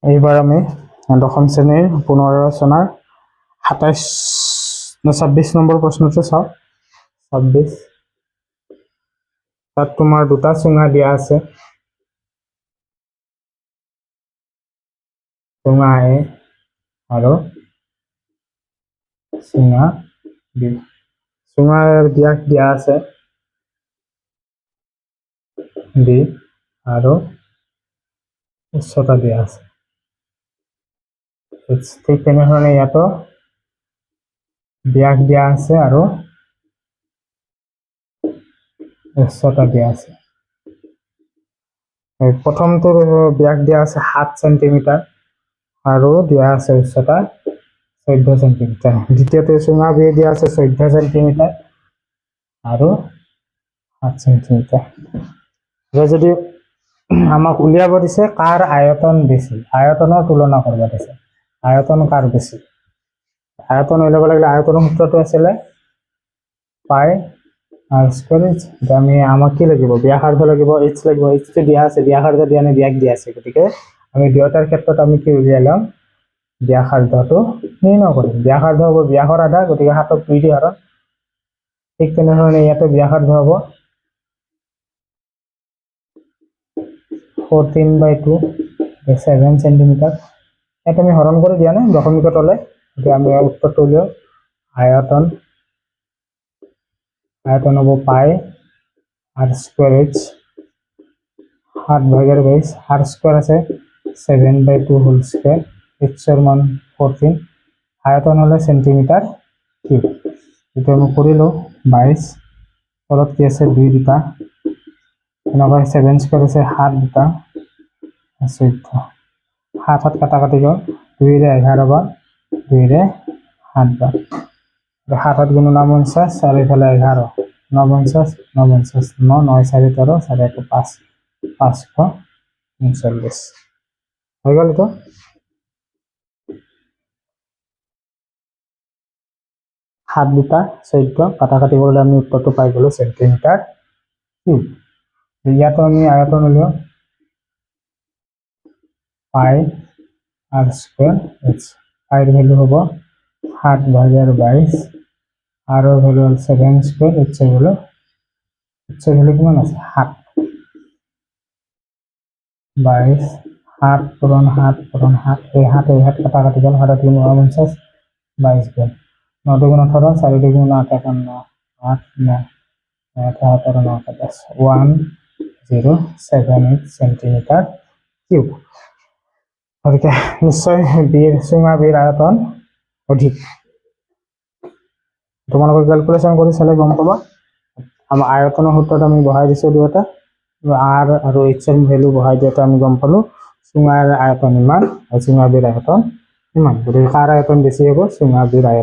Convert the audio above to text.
এইবাৰ আমি দশম শ্ৰেণীৰ পুনৰালোচনাৰ 26 নম্বৰ প্ৰশ্নটো চাওঁ। 26 তাত তোমাৰ দুটা চুঙা দিয়া আছে, চুঙা এ আৰু চুঙা বি। চুঙাৰ ব্যাস দিয়া আছে বি আৰু উচ্চতা দিয়া আছে। ঠিক তেনেধৰণে ইয়াতো ব্যাস দিয়া আছে আৰু উচ্চতা দিয়া আছে। প্ৰথমটোৰ ব্যাস দিয়া আছে 7 সেন্টিমিটাৰ আৰু দিয়া আছে উচ্চতা 14 সেন্টিমিটাৰ। দ্বিতীয়টো চুঙা বি দিয়া আছে 14 সেন্টিমিটাৰ আৰু 7 সেন্টিমিটাৰ। যদি আমাক উলিয়াব দিছে কাৰ আয়তন বেছি, আয়তনৰ তুলনা কৰিব দিছে, আয়তন কাৰ বেছি। আয়তন উলিয়াব লাগিলে আয়তনৰ সূত্ৰটো আছিলে পাই আৰ স্কয়াৰ এইচ। আমি আমাক কি লাগিব, ব্যাসাৰ্ধ লাগিব, এইচ লাগিব। এইচটো দিয়া আছে, ব্যাসাৰ্ধ দিয়া নাই, ব্যাস দিয়া আছে। গতিকে আমি দুয়োটাৰ ক্ষেত্ৰত আমি কি উলিয়াই ল'ম, ব্যাসাৰ্ধটো নিৰ্ণয় কৰিম। ব্যাসাৰ্ধ হ'ব ব্যাসৰ আধা, গতিকে 7ক 2 দি হৰণ। ঠিক তেনেধৰণে ইয়াতে ব্যাসাৰ্ধ হ'ব 14/2 7 সেন্টিমিটাৰ। ইয়াত আমি হৰণ কৰি দিয়া নাই, দশমিকৰ তলে। গতিকে আমি উত্তৰটো উলিয়াও। আয়তন হ'ব পাই আর স্কয়ার এইচ 7/22। আর স্কয়ার আছে 7/2 হোল স্কয়ার। এইচৰ মান 14। আয়তন হলে সেন্টিমিটাৰ কিউব। এটা আমি কৰিলো 22। তলত কি আছে 2 দুটা, এনেকৈ 7 স্কয়ার আছে 7 দুটা 14। 7 7 কাটাকাটি গ'ল, 2 ৰে 11 বাৰ, 2 ৰে 7 বাৰ। 7 7 গুণ 49 আর এফালে 11 49 49 9 9 4 13 4 1 5 539 হয়ে গেল। তো 7 দুটা 14 কাটাকাটি করলে আমি উত্তরটা পাই গেল সেন্টিমিটার কিউব। ইয়াতো আমি আয়তন উলিয়াও পাই আর স্কয়ার এইচ। পাইর ভ্যালু হব 7/22 আর ভ্যালু হল 7 স্কয়ার। এইচের ভ্যালু কিমান আছে 7। 22 7 পূরণ 7 পূরণ 7 এই 7 কাটাকাটি গেল, 7 3 49 22 গেল। 9 2 18 4 2 8 51 8 9 17 9 10 1078 সেন্টিমিটার কিউব। গতিকে নিশ্চয় চুঙা বিৰ আয়তন অধিক। তোমালোকে ক্যালকুলেশন কৰি চালে গম পাবা। আমাৰ আয়তনৰ সূত্ৰত আমি বহাই দিছো দুটা, আৰ আৰু এইচৰ ভ্যালু বহাই দিওঁতে আমি গম পালো চুঙাৰ আয়তন ইমান আৰু চুঙা বিৰ আয়তন ইমান। গতিকে কাৰ আয়তন বেছি হ'ব, চুঙা বিৰ আয়তন।